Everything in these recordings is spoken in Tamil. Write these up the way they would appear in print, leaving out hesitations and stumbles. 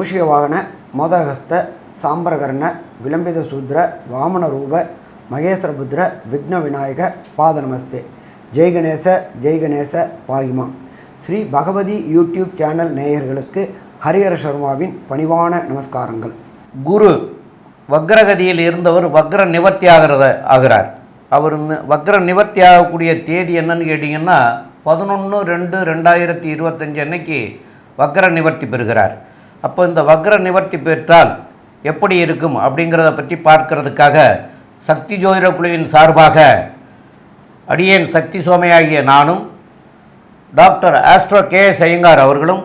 மூஷிகவாகன மோதகஸ்த சாம்பரகர்ண விளம்பித சூத்ர வாமன ரூப மகேஸ்வரபுத்திர விக்ன விநாயக பாத நமஸ்தே. ஜெய் கணேச பாகிமா. ஸ்ரீ பகவதி யூடியூப் சேனல் நேயர்களுக்கு ஹரிஹர சர்மாவின் பணிவான நமஸ்காரங்கள். குரு வக்ரகதியில் இருந்தவர் வக்ர நிவர்த்தி ஆகிறார். அவர் வக்ர நிவர்த்தி ஆகக்கூடிய தேதி என்னன்னு கேட்டிங்கன்னா 11/2/2025 அன்னைக்கு வக்ர நிவர்த்தி பெறுகிறார். அப்போ இந்த வக்ர நிவர்த்தி பெற்றால் எப்படி இருக்கும் அப்படிங்கிறத பற்றி பார்க்கறதுக்காக சக்தி ஜோதிட குழுவின் சார்பாக அடியேன் சக்தி சோமையாகிய நானும் டாக்டர் ஆஸ்ட்ரோ KS ஐயங்கார் அவர்களும்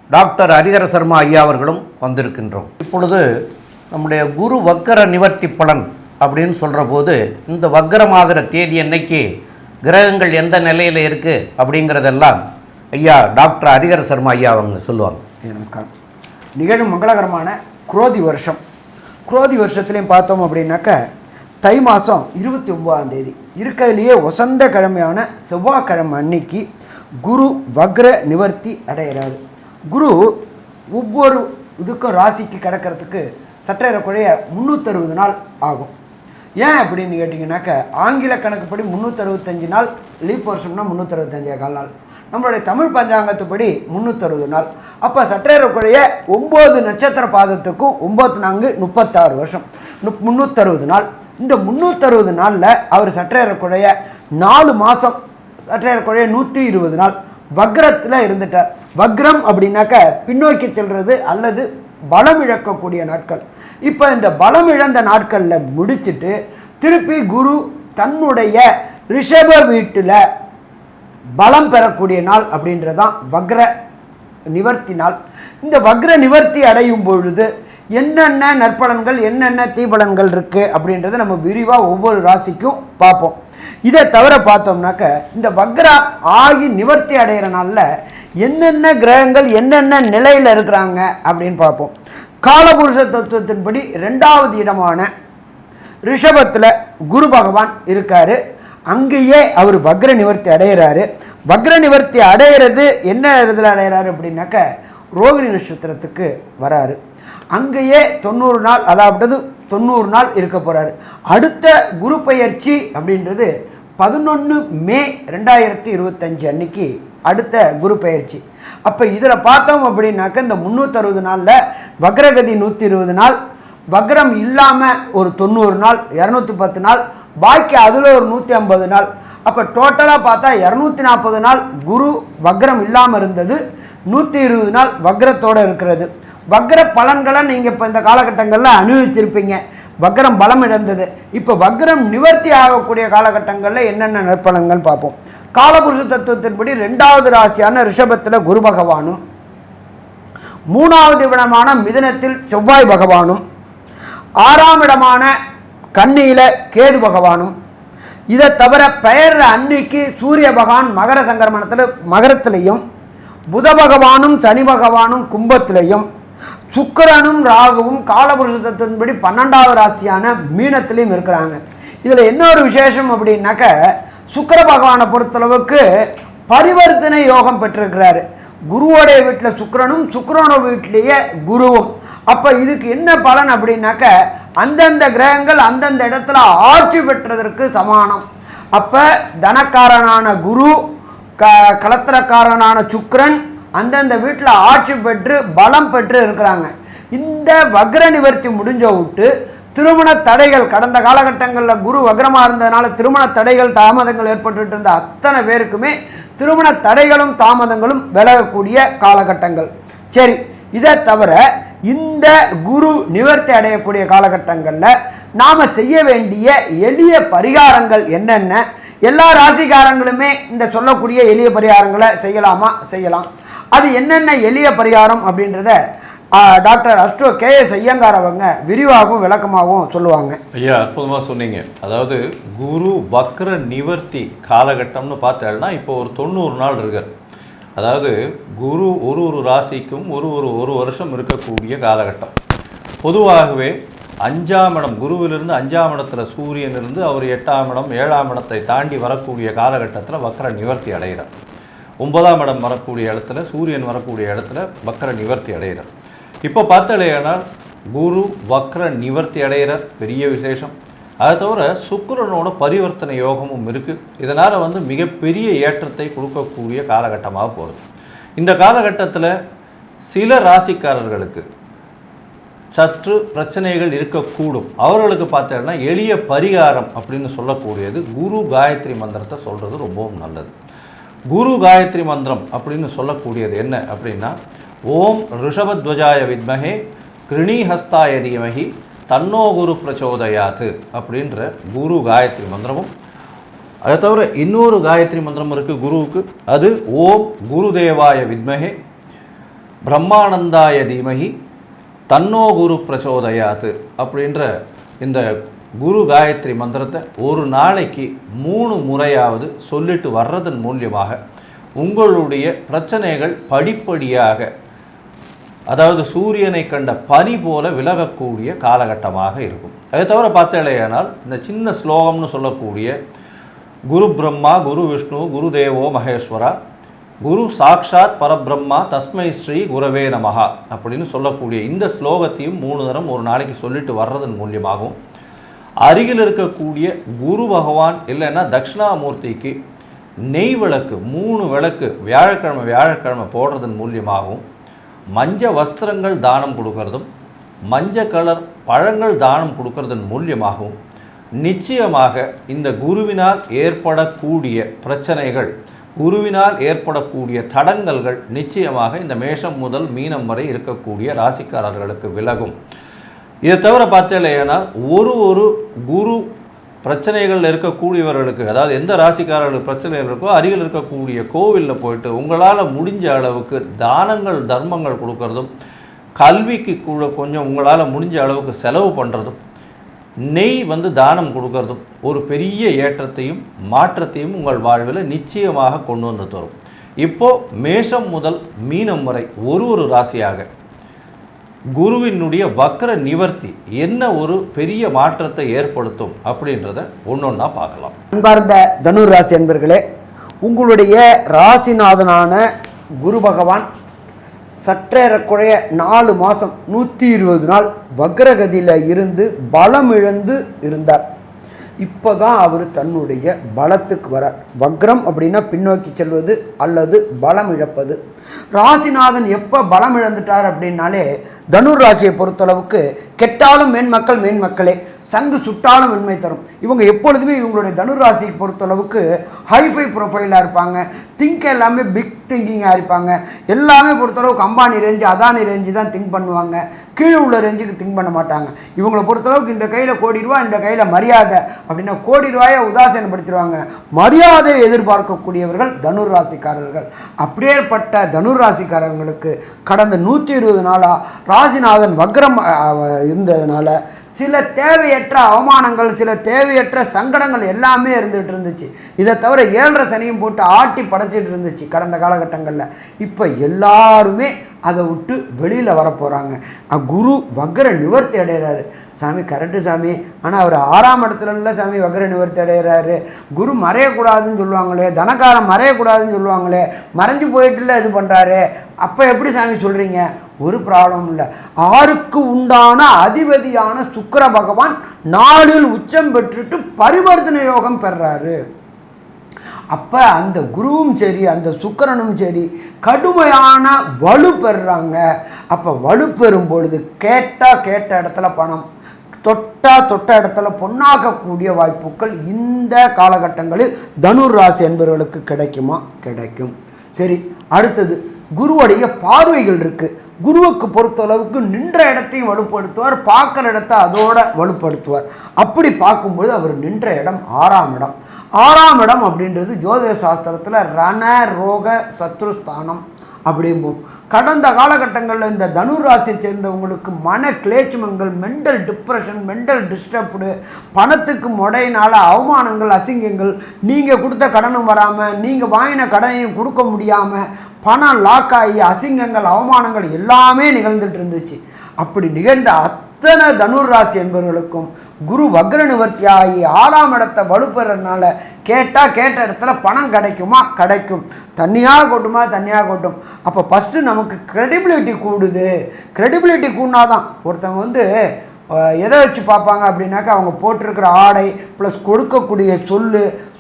டாக்டர் ஹரிஹர சர்மா ஐயா அவர்களும் வந்திருக்கின்றோம். இப்பொழுது நம்முடைய குரு வக்ர நிவர்த்தி பலன் அப்படின்னு சொல்கிற போது இந்த வக்ரமாகிற தேதி அன்னைக்கு கிரகங்கள் எந்த நிலையில் இருக்குது அப்படிங்கிறதெல்லாம் ஐயா டாக்டர் ஹரிஹர சர்மா ஐயா அவங்க சொல்லுவாங்க. நமஸ்காரம். நிகழும் மங்களகரமான குரோதி வருஷம். குரோதி வருஷத்துலேயும் பார்த்தோம் அப்படின்னாக்க தை மாதம் 29ஆம் தேதி இருக்கிறதுலையே வசந்த கிழமையான செவ்வாய்க்கிழமை அன்னைக்கு குரு வக்ர நிவர்த்தி அடைகிறாரு. குரு ஒவ்வொரு இதுக்கும் ராசிக்கு கிடக்கிறதுக்கு சற்றேறக்குறைய 360 நாள் ஆகும். ஏன் அப்படின்னு கேட்டிங்கனாக்க ஆங்கில கணக்குப்படி 365 நாள், லீப் வருஷம்னா 365 நாள், நம்மளுடைய தமிழ் பஞ்சாங்கத்துப்படி 360 நாள். அப்போ சற்றேறக்குறைய 9 நட்சத்திர பாதத்துக்கும் 9×4 36 வருஷம், 360 நாள். இந்த 360 நாளில் அவர் சற்றேறக்குறைய 4 மாதம் சற்றேறக்குறைய 120 நாள் வக்ரத்தில் இருந்துட்டார். வக்ரம் அப்படின்னாக்க பின்னோக்கி செல்வது அல்லது பலம் இழக்கக்கூடிய நாட்கள். இப்போ இந்த பலம் இழந்த நாட்களில் முடிச்சுட்டு திருப்பி குரு தன்னுடைய ரிஷப வீட்டில் பலம் பெறக்கூடிய நாள் அப்படின்றதான் வக்ர நிவர்த்தி நாள். இந்த வக்ர நிவர்த்தி அடையும் பொழுது என்னென்ன நற்பலன்கள் என்னென்ன தீபலன்கள் இருக்குது அப்படின்றத நம்ம விரிவாக ஒவ்வொரு ராசிக்கும் பார்ப்போம். இதை தவிர பார்த்தோம்னாக்க இந்த வக்ரா ஆகி நிவர்த்தி அடைகிற நாளில் என்னென்ன கிரகங்கள் என்னென்ன நிலையில் இருக்கிறாங்க அப்படின்னு பார்ப்போம். காலபுருஷ தத்துவத்தின்படி 2வது இடமான ரிஷபத்தில் குரு பகவான் இருக்கார். அங்கேயே அவர் வக்ர நிவர்த்தி அடைகிறாரு. வக்ர நிவர்த்தி அடைகிறது என்ன இதில் அடைகிறாரு அப்படின்னாக்க ரோகிணி நட்சத்திரத்துக்கு வராரு. அங்கேயே 90 நாள், அதாவது 90 நாள் இருக்க போகிறாரு. அடுத்த குரு பெயர்ச்சி அப்படின்றது 11 மே 2025 அன்னைக்கு அடுத்த குரு பெயர்ச்சி. அப்போ இதில் பார்த்தோம் அப்படின்னாக்க இந்த 360 நாளில் வக்ரகதி 120 நாள், வக்ரம் இல்லாமல் ஒரு 90 நாள், 210 நாள், பாக்கி அதில் ஒரு 150 நாள். அப்போ டோட்டலாக பார்த்தா 240 நாள் குரு வக்ரம் இல்லாமல் இருந்தது, 120 நாள் வக்ரத்தோடு இருக்கிறது. வக்ர பலன்களை நீங்கள் இப்போ இந்த காலகட்டங்களில் அனுபவிச்சிருப்பீங்க. வக்ரம் பலம் இழந்தது. இப்போ வக்ரம் நிவர்த்தி ஆகக்கூடிய காலகட்டங்களில் என்னென்ன நற்பலன்கள் பார்ப்போம். காலபுருஷ தத்துவத்தின்படி 2வது ராசியான ரிஷபத்தில் குரு பகவானும், 3வது இடமான மிதுனத்தில் செவ்வாய் பகவானும், 6ஆம் இடமான கன்னியில் கேது பகவானும், இதை தவிர பெயர் அன்னைக்கு சூரிய பகவான் மகர சங்கரமணத்தில் மகரத்திலையும், புத பகவானும் சனி பகவானும் கும்பத்திலையும், சுக்கிரனும் ராகுவும் காலபுருஷ தத்துவத்தின்படி 12வது ராசியான மீனத்திலையும் இருக்கிறாங்க. இதில் என்ன ஒரு விசேஷம் அப்படின்னாக்க சுக்கிர பகவானை பொறுத்தளவுக்கு பரிவர்த்தனை யோகம் பெற்றிருக்கிறாரு. குருவோடைய வீட்டில் சுக்கிரனும் சுக்கிரனோட வீட்டிலேயே குருவும். அப்போ இதுக்கு என்ன பலன் அப்படின்னாக்க அந்தந்த கிரகங்கள் அந்தந்த இடத்துல ஆட்சி பெற்றதற்கு சமானம். அப்போ தனக்காரனான குரு, கலத்திரக்காரனான சுக்கிரன் அந்தந்த வீட்டில் ஆட்சி பெற்று பலம் பெற்று இருக்கிறாங்க. இந்த வக்ர நிவர்த்தி முடிஞ்ச விட்டு திருமண தடைகள், கடந்த காலகட்டங்களில் குரு வக்ரமாக இருந்ததுனால திருமண தடைகள் தாமதங்கள் ஏற்பட்டு இருந்த அத்தனை பேருக்குமே திருமண தடைகளும் தாமதங்களும் விலகக்கூடிய காலகட்டங்கள். சரி, இதை தவிர இந்த குரு நிவர்த்தி அடையக்கூடிய காலகட்டங்களில் நாம் செய்ய வேண்டிய எளிய பரிகாரங்கள் என்னென்ன, எல்லா ராசிக்காரங்களுமே இந்த சொல்லக்கூடிய எளிய பரிகாரங்களை செய்யலாமா? செய்யலாம். அது என்னென்ன எளிய பரிகாரம் அப்படின்றத டாக்டர் ஆஸ்ட்ரோ KS ஐயங்கார் அவங்க விரிவாகவும் விளக்கமாகவும் சொல்லுவாங்க. ஐயா, அற்புதமாக சொன்னீங்க. அதாவது குரு வக்ர நிவர்த்தி காலகட்டம்னு பார்த்தேன்னா இப்போ ஒரு 90 நாள் இருக்கார். அதாவது குரு ஒரு ராசிக்கும் ஒரு வருஷம் இருக்கக்கூடிய காலகட்டம். பொதுவாகவே 5ஆம் இடம், குருவிலிருந்து 5ஆம் இடத்துல சூரியன் இருந்து அவர் 8ஆம் இடம் 7ஆம் இடத்தை தாண்டி வரக்கூடிய காலகட்டத்தில் வக்ர நிவர்த்தி அடைகிறார். 9ஆம் இடம் வரக்கூடிய இடத்துல சூரியன் வரக்கூடிய இடத்துல வக்ர நிவர்த்தி அடைகிறார். இப்போ பார்த்தாலேயானால் குரு வக்ர நிவர்த்தி அடைகிறார், பெரிய விசேஷம். அதை தவிர சுக்கிரனோட பரிவர்த்தனை யோகமும் இருக்குது. இதனால் மிகப்பெரிய ஏற்றத்தை கொடுக்கக்கூடிய காலகட்டமாக போகிறது. இந்த காலகட்டத்தில் சில ராசிக்காரர்களுக்கு சற்று பிரச்சனைகள் இருக்கக்கூடும். அவர்களுக்கு பார்த்தீங்கன்னா எளிய பரிகாரம் அப்படின்னு சொல்லக்கூடியது குரு காயத்ரி மந்திரத்தை சொல்கிறது ரொம்பவும் நல்லது. குரு காயத்ரி மந்திரம் அப்படின்னு சொல்லக்கூடியது என்ன அப்படின்னா, ஓம் ரிஷபத்வஜாய வித்மஹே கிருணிஹஸ்தாய தீமஹி தன்னோ குரு பிரச்சோதயாத்து அப்படின்ற குரு காயத்ரி மந்திரமும், அதை தவிர இன்னொரு காயத்ரி மந்திரம் இருக்குது குருவுக்கு. அது ஓம் குருதேவாய வித்மஹே பிரம்மானந்தாய தீமஹி தன்னோ குரு பிரச்சோதயாத்து அப்படின்ற இந்த குரு காயத்ரி மந்திரத்தை ஒரு நாளைக்கு 3 முறையாவது சொல்லிட்டு வர்றதன் மூலியமாக உங்களுடைய பிரச்சனைகள் படிப்படியாக, அதாவது சூரியனை கண்ட பனி போல விலகக்கூடிய காலகட்டமாக இருக்கும். அதை தவிர பார்த்தேனால் இந்த சின்ன ஸ்லோகம்னு சொல்லக்கூடிய குரு பிரம்மா குரு விஷ்ணு குரு தேவோ மகேஸ்வரா குரு சாக்ஷாத் பரபிரம்மா தஸ்மை ஸ்ரீ குரவே நமஹா அப்படின்னு சொல்லக்கூடிய இந்த ஸ்லோகத்தையும் 3 தரம் ஒரு நாளைக்கு சொல்லிட்டு வர்றதன் மூலியமாகவும், அருகில் இருக்கக்கூடிய குரு பகவான் இல்லைன்னா தட்சிணாமூர்த்திக்கு நெய் விளக்கு 3 விளக்கு வியாழக்கிழமை போடுறதன் மூலியமாகவும், மஞ்ச வஸ்திரங்கள் தானம் கொடுக்கறதும் மஞ்சள் கலர் பழங்கள் தானம் கொடுக்கறதன் மூலியமாகவும் நிச்சயமாக இந்த குருவினால் ஏற்படக்கூடிய பிரச்சனைகள், குருவினால் ஏற்படக்கூடிய தடங்கல்கள் நிச்சயமாக இந்த மேஷம் முதல் மீனம் வரை இருக்கக்கூடிய ராசிக்காரர்களுக்கு விலகும். இதை தவிர பார்த்தேன்னா ஒரு குரு பிரச்சனைகள் இருக்கக்கூடியவர்களுக்கு, அதாவது எந்த ராசிக்காரர்களுக்கு பிரச்சனைகள் இருக்கோ அருகில் இருக்கக்கூடிய கோவிலில் போயிட்டு உங்களால் முடிஞ்ச அளவுக்கு தானங்கள் தர்மங்கள் கொடுக்கறதும், கல்விக்கு கூட கொஞ்சம் உங்களால் முடிஞ்ச அளவுக்கு செலவு பண்ணுறதும், நெய் தானம் கொடுக்கறதும் ஒரு பெரிய ஏற்றத்தையும் மாற்றத்தையும் உங்கள் வாழ்வில் நிச்சயமாக கொண்டு வந்து தரும். இப்போது மேஷம் முதல் மீனம் வரை ஒரு ராசியாக குருவினுடைய வக்ர நிவர்த்தி என்ன ஒரு பெரிய மாற்றத்தை ஏற்படுத்தும் அப்படின்றத ஒன்றொன்னா பார்க்கலாம். அன்பார்ந்த தனுர் ராசி என்பர்களே, உங்களுடைய ராசிநாதனான குரு பகவான் சற்றேறக்குறைய 4 மாதம் 120 நாள் வக்ரகதியில் இருந்து பலம் இழந்து இருந்தார். இப்போ தான் அவர் தன்னுடைய பலத்துக்கு வரார். வக்ரம் அப்படின்னா பின்னோக்கி செல்வது அல்லது பலம் இழப்பது. ராசிநாதன் எப்போ பலம் இழந்துட்டார் அப்படின்னாலே தனுர் ராசியை பொறுத்தளவுக்கு கெட்டாலும் மேன்மக்களே, சங்கு சுட்டாலும் வெண்மை தரும். இவங்க எப்பொழுதுமே இவங்களுடைய தனுர் ராசியை பொறுத்தளவுக்கு ஹைஃபை ப்ரொஃபைலாக இருப்பாங்க. திங்க் எல்லாமே பிக் திங்கிங்காக இருப்பாங்க. எல்லாமே பொறுத்தளவுக்கு அம்பானி ரேஞ்சு அதானி ரேஞ்சு தான் திங்க் பண்ணுவாங்க. கீழே உள்ள ரேஞ்சுக்கு திங்க் பண்ண மாட்டாங்க. இவங்களை பொறுத்தளவுக்கு இந்த கையில் கோடி ரூபா, இந்த கையில் மரியாதை அப்படின்னா கோடி ரூபாயை உதாசீனப்படுத்திடுவாங்க. மரியாதையை எதிர்பார்க்கக்கூடியவர்கள் தனுர் ராசிக்காரர்கள். அப்படியேற்பட்ட தனுர் ராசிக்காரர்களுக்கு கடந்த 120 நாளாக ராசிநாதன் வக்ரம் இருந்ததுனால சில தேவையற்ற அவமானங்கள், சில தேவையற்ற சங்கடங்கள் எல்லாமே இருந்துகிட்டு இருந்துச்சு. இதை தவிர 7.5 சனியும் போட்டு ஆட்டி படைச்சிட்டு இருந்துச்சு கடந்த காலகட்டங்களில். இப்போ எல்லாருமே அதை விட்டு வெளியில் வரப்போகிறாங்க. குரு வக்ர நிவர்த்தி அடைகிறாரு. சாமி கரெக்டு சாமி, ஆனால் அவர் 6ஆம் இடத்துல இல்லை சாமி வக்ர நிவர்த்தி அடைகிறாரு. குரு மறையக்கூடாதுன்னு சொல்லுவாங்களே, தனக்காரம் மறையக்கூடாதுன்னு சொல்லுவாங்களே, மறைஞ்சு போயிட்டுல இது பண்ணுறாரு, அப்போ எப்படி சாமி சொல்கிறீங்க? ஒரு ப்ராப்ளம் இல்லை. 6க்கு உண்டான அதிபதியான சுக்கிர பகவான் 4இல் உச்சம் பெற்றுட்டு பரிவர்த்தனை யோகம் பெறாரு. அப்போ அந்த குருவும் சரி அந்த சுக்கிரனும் சரி கடுமையான வலு பெறுறாங்க. அப்போ வலு பெறும் பொழுது கேட்ட இடத்துல பணம், தொட்ட இடத்துல பொன்னாக்கக்கூடிய வாய்ப்புகள் இந்த காலகட்டங்களில் தனுர் ராசி என்பவர்களுக்கு கிடைக்குமா? கிடைக்கும். சரி, அடுத்தது குருவுடைய பார்வைகள் இருக்குது. குருவுக்கு பொறுத்தளவுக்கு நின்ற இடத்தையும் வலுப்படுத்துவார், பார்க்குற இடத்த அதோட வலுப்படுத்துவார். அப்படி பார்க்கும்போது அவர் நின்ற இடம் 6ஆம் இடம். 6ஆம் இடம் அப்படின்றது ஜோதிட சாஸ்திரத்தில் ரண ரோக சத்ருஸ்தானம் அப்படிம்போம். கடந்த காலகட்டங்களில் இந்த தனுர் ராசியை சேர்ந்தவங்களுக்கு மன கிளேச்சமங்கள், மென்டல் டிப்ரெஷன், மென்டல் டிஸ்டர்ப்டு, பணத்துக்கு முடையினால் அவமானங்கள், அசிங்கங்கள், நீங்கள் கொடுத்த கடனும் வராமல், நீங்கள் வாங்கின கடனையும் கொடுக்க முடியாமல், பணம் லாக் ஆகி அசிங்கங்கள், அவமானங்கள் எல்லாமே நிகழ்ந்துட்டு இருந்துச்சு. அப்படி நிகழ்ந்த அத்தனை தனுர் ராசி என்பவர்களுக்கும் குரு வக்ர நிவர்த்தி ஆகி 6ஆம் இடத்தை வலுப்பெறதுனால கேட்டால் கேட்ட இடத்துல பணம் கிடைக்குமா? கிடைக்கும். தண்ணியாக கொட்டும். அப்போ ஃபஸ்ட்டு நமக்கு க்ரெடிபிலிட்டி கூடுது. க்ரெடிபிலிட்டி கூடினாதான் ஒருத்தவங்க எதை வச்சு பார்ப்பாங்க அப்படின்னாக்கா, அவங்க போட்டிருக்கிற ஆடை ப்ளஸ் கொடுக்கக்கூடிய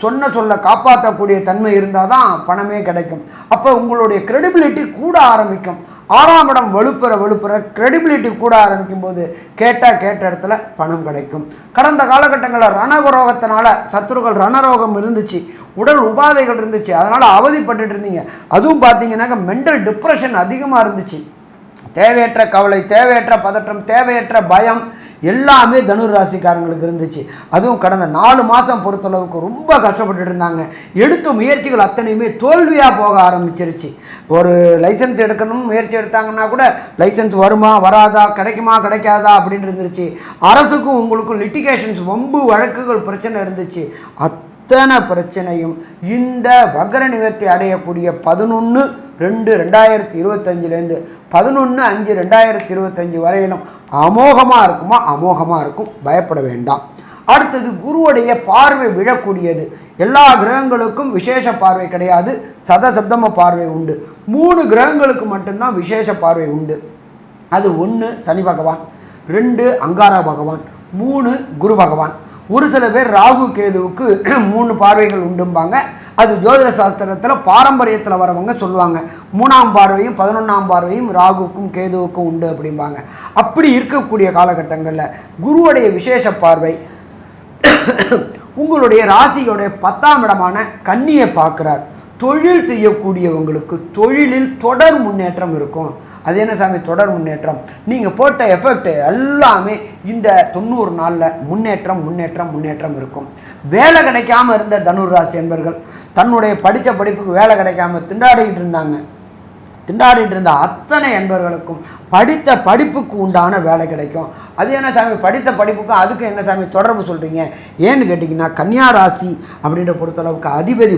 சொன்ன சொல்ல காப்பாற்றக்கூடிய தன்மை இருந்தால் தான் பணமே கிடைக்கும். அப்போ உங்களுடைய க்ரெடிபிலிட்டி கூட ஆரம்பிக்கும். 6ஆம் இடம் வலுப்பெற க்ரெடிபிலிட்டி கூட ஆரம்பிக்கும் போது கேட்ட இடத்துல பணம் கிடைக்கும். கடந்த காலகட்டங்களில் ரணரோகத்தினால சத்துருக்கள் ரணரோகம் இருந்துச்சு, உடல் உபாதைகள் இருந்துச்சு, அதனால் அவதிப்பட்டு இருந்தீங்க. அதுவும் பார்த்தீங்கன்னாக்கா மென்டல் டிப்ரெஷன் அதிகமாக இருந்துச்சு. தேவையற்ற கவலை, தேவையற்ற பதற்றம், தேவையற்ற பயம் எல்லாமே தனுர் ராசிக்காரங்களுக்கு இருந்துச்சு. அதுவும் கடந்த 4 மாதம் பொறுத்தளவுக்கு ரொம்ப கஷ்டப்பட்டு இருந்தாங்க. எடுத்த முயற்சிகள் அத்தனையுமே தோல்வியாக போக ஆரம்பிச்சிருச்சு. ஒரு லைசன்ஸ் எடுக்கணும்னு முயற்சி எடுத்தாங்கன்னா கூட லைசன்ஸ் வருமா வராதா, கிடைக்குமா கிடைக்காதா அப்படின்னு இருந்துருச்சு. அரசுக்கும் உங்களுக்கும் லிட்டிகேஷன்ஸ், வம்பு வழக்குகள் பிரச்சனை இருந்துச்சு. அத்தனை பிரச்சனையும் இந்த வக்ர நிவர்த்தி அடையக்கூடிய 11/2/2025 11/5/2025 வரையிலும் அமோகமாக இருக்கும். பயப்பட வேண்டாம். அடுத்தது குருவுடைய பார்வை விழக்கூடியது. எல்லா கிரகங்களுக்கும் விசேஷ பார்வை கிடையாது, சதசப்தம பார்வை உண்டு. 3 கிரகங்களுக்கு மட்டும்தான் விசேஷ பார்வை உண்டு. அது 1 சனி பகவான், 2 அங்காரா பகவான், 3 குரு பகவான். ஒரு சில பேர் ராகு கேதுவுக்கு 3 பார்வைகள் உண்டும்பாங்க. அது ஜோதிட சாஸ்திரத்தில் பாரம்பரியத்தில் வரவங்க சொல்லுவாங்க. 3ஆம் பார்வையும் 11ஆம் பார்வையும் ராகுக்கும் கேதுவுக்கும் உண்டு அப்படிம்பாங்க. அப்படி இருக்கக்கூடிய காலகட்டங்களில் குருவுடைய விசேஷ பார்வை உங்களுடைய ராசியோடைய 10ஆம் இடமான கன்னியை பார்க்குறார். தொழில் செய்யக்கூடியவங்களுக்கு தொழிலில் தொடர் முன்னேற்றம் இருக்கும். அது என்ன சாமி தொடர் முன்னேற்றம்? நீங்கள் போட்ட எஃபெக்ட் எல்லாமே இந்த 90 நாளில் முன்னேற்றம் இருக்கும். வேலை கிடைக்காம இருந்த தனுர் ராசி என்பர்கள் தன்னுடைய படித்த படிப்புக்கு வேலை கிடைக்காம திண்டாடிட்டு இருந்த அத்தனை என்பவர்களுக்கும் படித்த படிப்புக்கு உண்டான வேலை கிடைக்கும். அது என்ன சாமி படித்த படிப்புக்கும் அதுக்கும் என்ன சாமி தொடர்பு சொல்கிறீங்க? ஏன்னு கேட்டிங்கன்னா, கன்னியா ராசி அப்படின்ற பொறுத்தளவுக்கு அதிபதி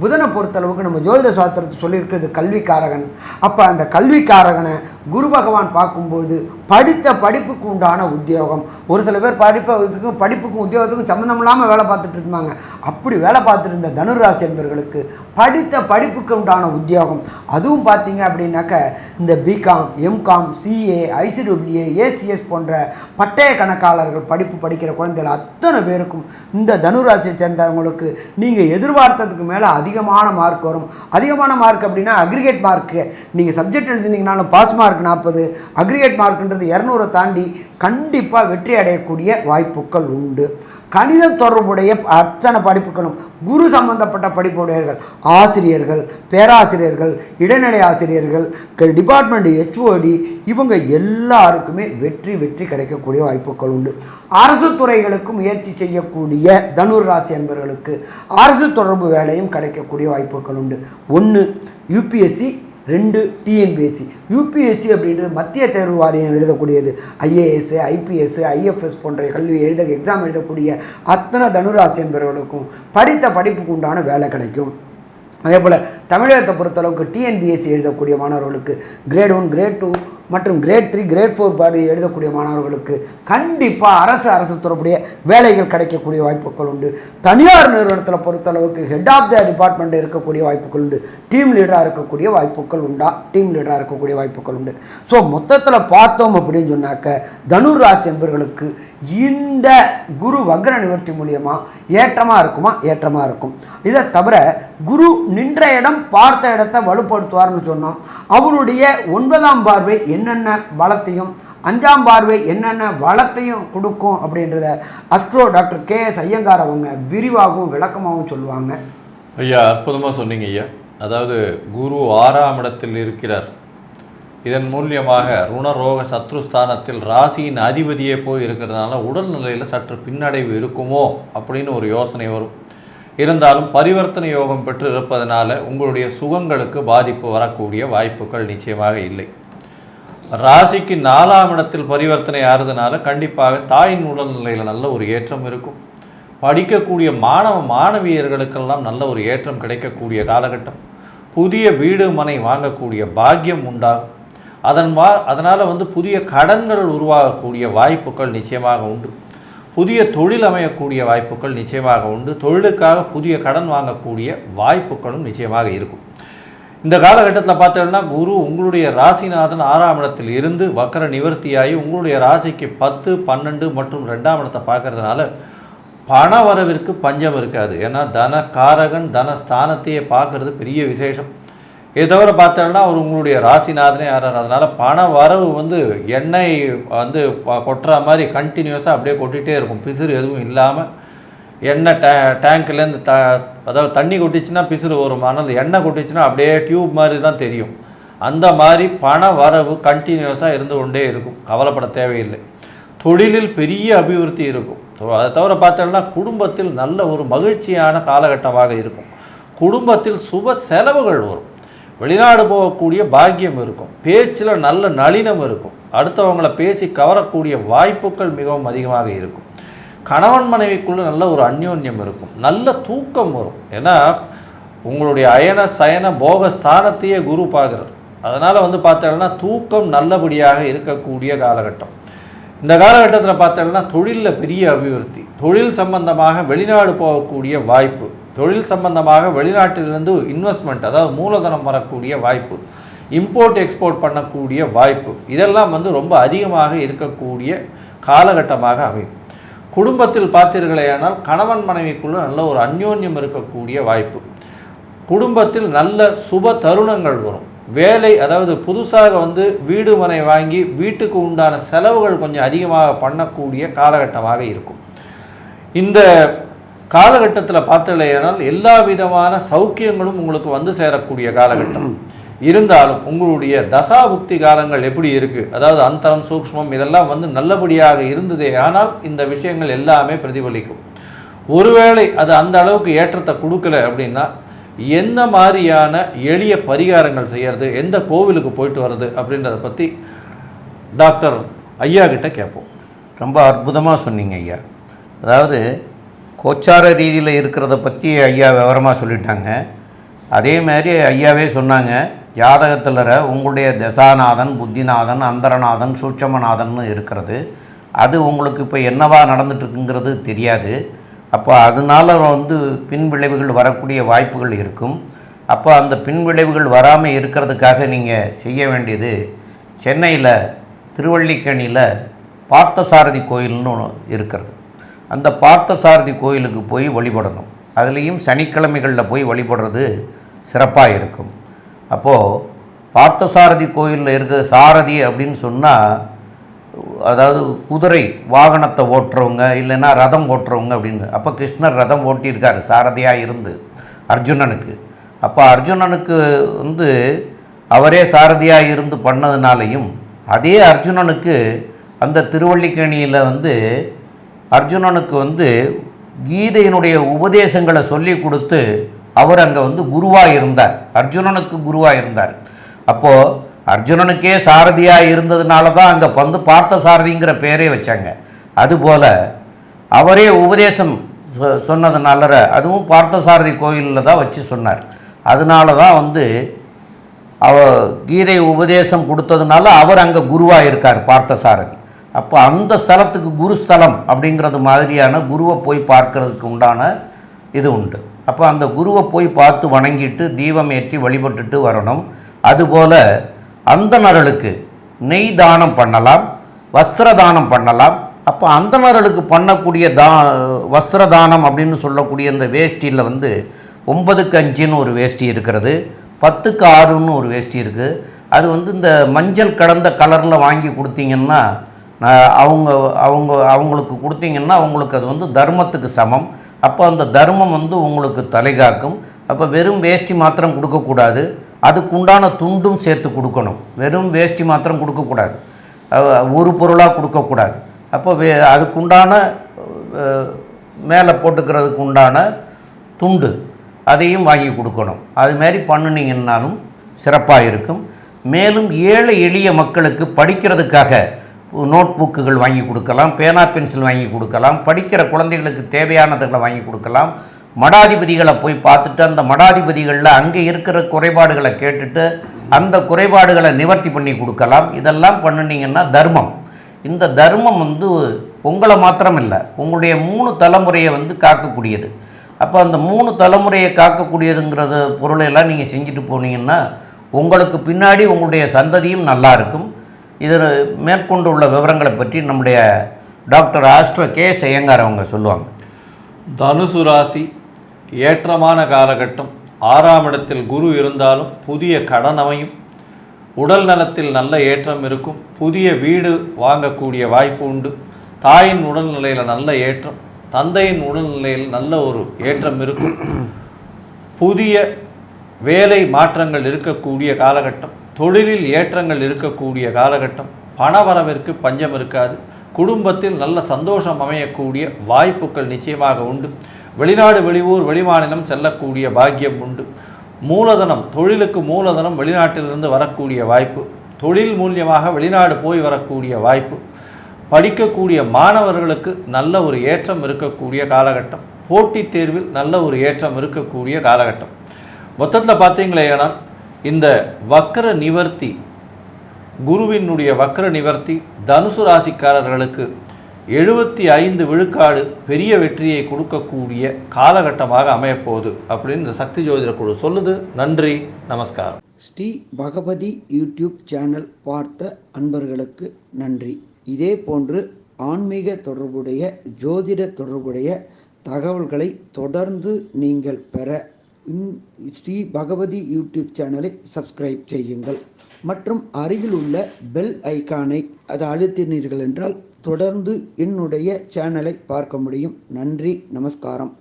புதனை பொறுத்தளவுக்கு நம்ம ஜோதிட சாஸ்திரத்தை சொல்லியிருக்கிறது கல்விக்காரகன். அப்போ அந்த கல்விக்காரகனை குரு பகவான் பார்க்கும்போது படித்த படிப்புக்கு உண்டான உத்தியோகம். ஒரு சில பேர் படிப்புக்கும் உத்தியோகத்துக்கும் சம்மந்தம் இல்லாமல் வேலை பார்த்துட்டு இருந்தாங்க. அப்படி வேலை பார்த்துட்டு இருந்த தனுர் ராசி என்பவர்களுக்கு படித்த படிப்புக்கு உண்டான உத்தியோகம். அதுவும் பார்த்தீங்க அப்படின்னாக்க இந்த BCom, MCom, CA, ICWA, ACS போன்ற பட்டய கணக்காளர்கள் படிக்கிற குழந்தைகள் அத்தனை பேருக்கும் இந்த தனுராசியை சேர்ந்தவங்களுக்கு நீங்கள் எதிர்பார்த்ததுக்கு மேலே அதிகமான மார்க் வரும். அதிகமான மார்க் அப்படின்னா அக்ரிகேட் மார்க்கு. நீங்கள் சப்ஜெக்ட் எழுதினீங்கனாலும் பாஸ் மார்க் 40, அக்ரிகேட் மார்க்ன்றது 200 தாண்டி கண்டிப்பாக வெற்றி அடையக்கூடிய வாய்ப்புகள் உண்டு. கணித தொடர்புடைய அத்தனை படிப்புகளும் குரு சம்பந்தப்பட்ட படிப்புடையவர்கள், ஆசிரியர்கள், பேராசிரியர்கள், இடைநிலை ஆசிரியர்கள், டிபார்ட்மெண்ட் ஹெச்ஓடி, இவங்க எல்லாருக்குமே வெற்றி கிடைக்கக்கூடிய வாய்ப்புகள் உண்டு. அரசு துறைகளுக்கு முயற்சி செய்யக்கூடிய தனுர் ராசி என்பவர்களுக்கு அரசு தொடர்பு வேலையும் கிடைக்கக்கூடிய வாய்ப்புகள் உண்டு. 1 யூபிஎஸ்சி, 2 டிஎன்பிஎஸ்சி. யூபிஎஸ்சி அப்படின்றது மத்திய தேர்வு வாரியம் எழுதக்கூடியது. ஐஏஎஸ், ஐபிஎஸ், ஐஎஃப்எஸ் போன்ற எக்ஸாம் எழுதக்கூடிய அத்தனை தனுராசி என்பவர்களுக்கும் படித்த படிப்புக்கு உண்டான வேலை கிடைக்கும். அதே போல் தமிழகத்தை பொறுத்தளவுக்கு டிஎன்பிஎஸ்சி எழுதக்கூடிய மாணவர்களுக்கு கிரேட் 1, கிரேட் 2 மற்றும் கிரேட் 3, கிரேட் 4 பாடி எழுதக்கூடிய மாணவர்களுக்கு கண்டிப்பாக அரசு தொடர்புடைய வேலைகள் கிடைக்கக்கூடிய வாய்ப்புகள் உண்டு. தனியார் நிறுவனத்தில் பொறுத்தளவுக்கு ஹெட் ஆஃப் த டிபார்ட்மெண்ட் இருக்கக்கூடிய வாய்ப்புகள் உண்டு. டீம் லீடராக இருக்கக்கூடிய வாய்ப்புகள் உண்டு. ஸோ மொத்தத்தில் பார்த்தோம் அப்படின்னு சொன்னாக்க தனுர் ராசி என்பவர்களுக்கு இந்த குரு வக்ர நிவர்த்தி மூலியமாக ஏற்றமாக இருக்கும். இதை தவிர குரு நின்ற இடம் பார்த்த இடத்தை வலுப்படுத்துவார்னு சொன்னோம். அவருடைய 9ஆம் பார்வை என்னென்ன பலத்தையும் 5ஆம் பார்வை என்னென்ன வளத்தையும் கொடுக்கும் அப்படின்றத அஸ்ட்ரோ டாக்டர் KS ஐயங்கார் அவங்க விரிவாகவும் விளக்கமாகவும் சொல்லுவாங்க. ஐயா அற்புதமாக சொன்னீங்க ஐயா. அதாவது குரு 6ஆம் இடத்தில் இருக்கிறார். இதன் மூலியமாக ருணரோக சத்ருஸ்தானத்தில் ராசியின் அதிபதியே போய் இருக்கிறதுனால உடல்நிலையில் சற்று பின்னடைவு இருக்குமோ அப்படின்னு ஒரு யோசனை வரும். இருந்தாலும் பரிவர்த்தனை யோகம் பெற்று இருப்பதனால உங்களுடைய சுகங்களுக்கு பாதிப்பு வரக்கூடிய வாய்ப்புகள் நிச்சயமாக இல்லை. ராசிக்கு 4ஆம் இடத்தில் பரிவர்த்தனை ஆறுறதுனால கண்டிப்பாக தாயின் உடல்நிலையில் நல்ல ஒரு ஏற்றம் இருக்கும். படிக்கக்கூடிய மாணவியர்களுக்கெல்லாம் நல்ல ஒரு ஏற்றம் கிடைக்கக்கூடிய காலகட்டம். புதிய வீடு மனை வாங்கக்கூடிய பாக்கியம் உண்டாகும். அதனால் வந்து புதிய கடன்கள் உருவாகக்கூடிய வாய்ப்புகள் நிச்சயமாக உண்டு. புதிய தொழில் அமையக்கூடிய வாய்ப்புகள் நிச்சயமாக உண்டு. தொழிலுக்காக புதிய கடன் வாங்கக்கூடிய வாய்ப்புகளும் நிச்சயமாக இருக்கும். இந்த காலகட்டத்தில் பார்த்தீங்கன்னா குரு உங்களுடைய ராசிநாதன் 6ஆம் இடத்தில் இருந்து வக்கர நிவர்த்தியாகி உங்களுடைய ராசிக்கு 10, 12 மற்றும் 2ஆம் இடத்தை பார்க்கறதுனால பண வரவிற்கு பஞ்சம் இருக்காது. ஏன்னா தன காரகன் தனஸ்தானத்தையே பார்க்கறது பெரிய விசேஷம். இதை தவிர பார்த்தோம்னா அவர் உங்களுடைய ராசிநாதனே ஆறார். அதனால் பண வரவு வந்து எண்ணெய் வந்து கொட்டுற மாதிரி கண்டினியூஸாக அப்படியே கொட்டிகிட்டே இருக்கும். பிசுறு எதுவும் இல்லாமல் எண்ணெய் டேங்க்லேருந்து அதாவது தண்ணி கொட்டிச்சுன்னா பிசுறு வரும். ஆனால் எண்ணெய் கொட்டிச்சுன்னா அப்படியே டியூப் மாதிரி தான் தெரியும். அந்த மாதிரி பண வரவு கண்டினியூஸாக இருந்து கொண்டே இருக்கும். கவலைப்பட தேவையில்லை. தொழிலில் பெரிய அபிவிருத்தி இருக்கும். அதை தவிர பார்த்தோம்னா குடும்பத்தில் நல்ல ஒரு மகிழ்ச்சியான காலகட்டமாக இருக்கும். குடும்பத்தில் சுப செலவுகள் வரும். வெளிநாடு போகக்கூடிய பாக்கியம் இருக்கும். பேச்சில் நல்ல நளினம் இருக்கும். அடுத்தவங்களை பேசி கவரக்கூடிய வாய்ப்புகள் மிகவும் அதிகமாக இருக்கும். கணவன் மனைவிக்குள்ள நல்ல ஒரு அந்யோன்யம் இருக்கும். நல்ல தூக்கம் வரும். ஏன்னா உங்களுடைய அயன சயன போக ஸ்தானத்தையே குரு பார்க்குறார். அதனால் வந்து பார்த்தோம்னா தூக்கம் நல்லபடியாக இருக்கக்கூடிய காலகட்டம். இந்த காலகட்டத்தில் பார்த்தோம்னா தொழிலில் பெரிய அபிவிருத்தி. தொழில் சம்பந்தமாக வெளிநாடு போகக்கூடிய வாய்ப்பு. தொழில் சம்பந்தமாக வெளிநாட்டிலிருந்து இன்வெஸ்ட்மெண்ட் அதாவது மூலதனம் வரக்கூடிய வாய்ப்பு. இம்போர்ட் எக்ஸ்போர்ட் பண்ணக்கூடிய வாய்ப்பு. இதெல்லாம் வந்து ரொம்ப அதிகமாக இருக்கக்கூடிய காலகட்டமாக அமையும். குடும்பத்தில் பார்த்தீர்களேயானால் கணவன் மனைவிக்குள்ள நல்ல ஒரு அந்யோன்யம் இருக்கக்கூடிய வாய்ப்பு. குடும்பத்தில் நல்ல சுப தருணங்கள் வரும். வேலை அதாவது புதுசாக வந்து வீடு மனை வாங்கி வீட்டுக்கு உண்டான செலவுகள் கொஞ்சம் அதிகமாக பண்ணக்கூடிய காலகட்டமாக இருக்கும். இந்த காலகட்டத்தில் பார்த்தீங்களேயானால் எல்லா விதமான சௌக்கியங்களும் உங்களுக்கு வந்து சேரக்கூடிய காலகட்டம். இருந்தாலும் உங்களுடைய தசாபுக்தி காலங்கள் எப்படி இருக்குது, அதாவது அந்தரம் சூக்ஷ்மம் இதெல்லாம் வந்து நல்லபடியாக இருந்ததே ஆனால் இந்த விஷயங்கள் எல்லாமே பிரதிபலிக்கும். ஒருவேளை அது அந்த அளவுக்கு ஏற்றத்தை கொடுக்கல அப்படின்னா எந்த மாதிரியான எளிய பரிகாரங்கள் செய்கிறது, எந்த கோவிலுக்கு போயிட்டு வர்றது அப்படின்றத பற்றி டாக்டர் ஐயா கிட்ட கேட்போம். ரொம்ப அற்புதமாக சொன்னீங்க ஐயா. அதாவது கோச்சார ரீதியில் இருக்கிறத பற்றி ஐயா விவரமாக சொல்லிட்டாங்க. அதே மாதிரி ஐயாவே சொன்னாங்க ஜாதகத்தில் உங்களுடைய தசாநாதன் புத்திநாதன் அந்தரநாதன் சூட்சமநாதன் இருக்கிறது. அது உங்களுக்கு இப்போ என்னவா நடந்துட்டுருக்குங்கிறது தெரியாது. அப்போ அதனால் வந்து பின் விளைவுகள் வரக்கூடிய வாய்ப்புகள் இருக்கும். அப்போ அந்த பின் விளைவுகள் வராமல் இருக்கிறதுக்காக நீங்கள் செய்ய வேண்டியது சென்னையில் திருவல்லிக்கேணியில் பார்த்தசாரதி கோயில்னு இருக்கிறது. அந்த பார்த்தசாரதி கோயிலுக்கு போய் வழிபடணும். அதுலேயும் சனிக்கிழமைகளில் போய் வழிபடுறது சிறப்பாக இருக்கும். அப்போது பார்த்தசாரதி கோயிலில் இருக்கிற சாரதி அப்படின்னு சொன்னால் அதாவது குதிரை வாகனத்தை ஓட்டுறவங்க இல்லைன்னா ரதம் ஓட்டுறவங்க அப்படின்னு. அப்போ கிருஷ்ணர் ரதம் ஓட்டியிருக்கார் சாரதியாக இருந்து அர்ஜுனனுக்கு. அப்போ அர்ஜுனனுக்கு வந்து அவரே சாரதியாக இருந்து பண்ணதுனாலையும் அதே அர்ஜுனனுக்கு அந்த திருவல்லிக்கேணியில் வந்து அர்ஜுனனுக்கு வந்து கீதையினுடைய உபதேசங்களை சொல்லி கொடுத்து அவர் அங்கே வந்து குருவாக இருந்தார். அர்ஜுனனுக்கு குருவாக இருந்தார். அப்போது அர்ஜுனனுக்கே சாரதியாக இருந்ததுனால தான் அங்கே வந்து பார்த்த சாரதிங்கிற பேரே வச்சாங்க. அதுபோல் அவரே உபதேசம் சொன்னதுனால அதுவும் பார்த்தசாரதி கோயிலில் தான் வச்சு சொன்னார். அதனால தான் வந்து கீதை உபதேசம் கொடுத்ததுனால அவர் அங்கே குருவாக இருக்கார் பார்த்தசாரதி. அப்போ அந்த ஸ்தலத்துக்கு குருஸ்தலம் அப்படிங்கிறது மாதிரியான குருவை போய் பார்க்கறதுக்கு உண்டான இது உண்டு. அப்போ அந்த குருவை போய் பார்த்து வணங்கிட்டு தீபம் ஏற்றி வழிபட்டுட்டு வரணும். அதுபோல் அந்தணர்களுக்கு நெய் தானம் பண்ணலாம், வஸ்திர தானம் பண்ணலாம். அப்போ அந்தணர்களுக்கு பண்ணக்கூடிய வஸ்திர தானம் அப்படின்னு சொல்லக்கூடிய இந்த வேஷ்டியில் வந்து 9க்கு 5ன்னு ஒரு வேஷ்டி இருக்கிறது, 10க்கு 6ன்னு ஒரு வேஷ்டி இருக்குது. அது வந்து இந்த மஞ்சள் கலந்த கலரில் வாங்கி கொடுத்தீங்கன்னா அவங்களுக்கு கொடுத்தீங்கன்னா அவங்களுக்கு அது வந்து தர்மத்துக்கு சமம். அப்போ அந்த தர்மம் வந்து உங்களுக்கு தலைகாக்கும். அப்போ வெறும் வேஷ்டி மாத்திரம் கொடுக்கக்கூடாது, அதுக்குண்டான துண்டும் சேர்த்து கொடுக்கணும். வெறும் வேஷ்டி மாத்திரம் கொடுக்கக்கூடாது, ஒரு பொருளாக கொடுக்கக்கூடாது. அப்போ அதுக்குண்டான மேலே போட்டுக்கிறதுக்கு உண்டான துண்டு அதையும் வாங்கி கொடுக்கணும். அதுமாரி பண்ணினீங்கன்னாலும் சிறப்பாக இருக்கும். மேலும் ஏழை எளிய மக்களுக்கு படிக்கிறதுக்காக நோட் புக்குகள் வாங்கி கொடுக்கலாம், பேனா பென்சில் வாங்கி கொடுக்கலாம், படிக்கிற குழந்தைகளுக்கு தேவையானதுகளை வாங்கி கொடுக்கலாம். மடாதிபதிகளை போய் பார்த்துட்டு அந்த மடாதிபதிகளில் அங்கே இருக்கிற குறைபாடுகளை கேட்டுட்டு அந்த குறைபாடுகளை நிவர்த்தி பண்ணி கொடுக்கலாம். இதெல்லாம் பண்ணினீங்கன்னா தர்மம். இந்த தர்மம் உங்களை மாத்திரம் இல்லை, உங்களுடைய 3 தலைமுறையை காக்கக்கூடியது. அப்போ அந்த 3 தலைமுறையை காக்கக்கூடியதுங்கிறது பொருளையெல்லாம் நீங்கள் செஞ்சுட்டு போனீங்கன்னா உங்களுக்கு பின்னாடி உங்களுடைய சந்ததியும் நல்லா இருக்கும். இதில் மேற்கொண்டு உள்ள விவரங்களை பற்றி நம்முடைய டாக்டர் ஆஸ்ட்ரோ கே.எஸ். ஐயங்கார் அவங்க சொல்லுவாங்க. தனுசு ராசி ஏற்றமான காலகட்டம். 6ஆம் இடத்தில் குரு இருந்தாலும் புதிய கடன் அமையும். உடல் நலத்தில் நல்ல ஏற்றம் இருக்கும். புதிய வீடு வாங்கக்கூடிய வாய்ப்பு உண்டு. தாயின் உடல்நிலையில் நல்ல ஏற்றம், தந்தையின் உடல்நிலையில் நல்ல ஒரு ஏற்றம் இருக்கும். புதிய வேலை மாற்றங்கள் இருக்கக்கூடிய காலகட்டம். தொழிலில் ஏற்றங்கள் இருக்கக்கூடிய காலகட்டம். பணவரவிற்கு பஞ்சம் இருக்காது. குடும்பத்தில் நல்ல சந்தோஷம் அமையக்கூடிய வாய்ப்புகள் நிச்சயமாக உண்டு. வெளிநாடு, வெளியூர், வெளிமாநிலம் செல்லக்கூடிய பாக்கியம் உண்டு. மூலதனம், தொழிலுக்கு மூலதனம் வெளிநாட்டிலிருந்து வரக்கூடிய வாய்ப்பு. தொழில் மூலியமாக வெளிநாடு போய் வரக்கூடிய வாய்ப்பு. படிக்கக்கூடிய மாணவர்களுக்கு நல்ல ஒரு ஏற்றம் இருக்கக்கூடிய காலகட்டம். போட்டித் தேர்வில் நல்ல ஒரு ஏற்றம் இருக்கக்கூடிய காலகட்டம். மொத்தத்தில் பார்த்தீங்களேனால் இந்த வக்ர நிவர்த்தி, குருவினுடைய வக்ர நிவர்த்தி தனுசு ராசிக்காரர்களுக்கு 75 விழுக்காடு பெரிய வெற்றியை கொடுக்கக்கூடிய காலகட்டமாக அமையப்போகுது அப்படின்னு இந்த சக்தி ஜோதிட குழு சொல்லுது. நன்றி, நமஸ்காரம். ஸ்ரீ பகவதி யூடியூப் சேனல் பார்த்த அன்பர்களுக்கு நன்றி. இதே போன்று ஆன்மீக தொடர்புடைய, ஜோதிட தொடர்புடைய தகவல்களை தொடர்ந்து நீங்கள் பெற ஸ்ரீ பகவதி யூடியூப் சேனலை சப்ஸ்கிரைப் செய்யுங்கள். மற்றும் அருகில் உள்ள பெல் ஐக்கானை அதை அழுத்தினீர்கள் என்றால் தொடர்ந்து என்னுடைய சேனலை பார்க்க முடியும். நன்றி, நமஸ்காரம்.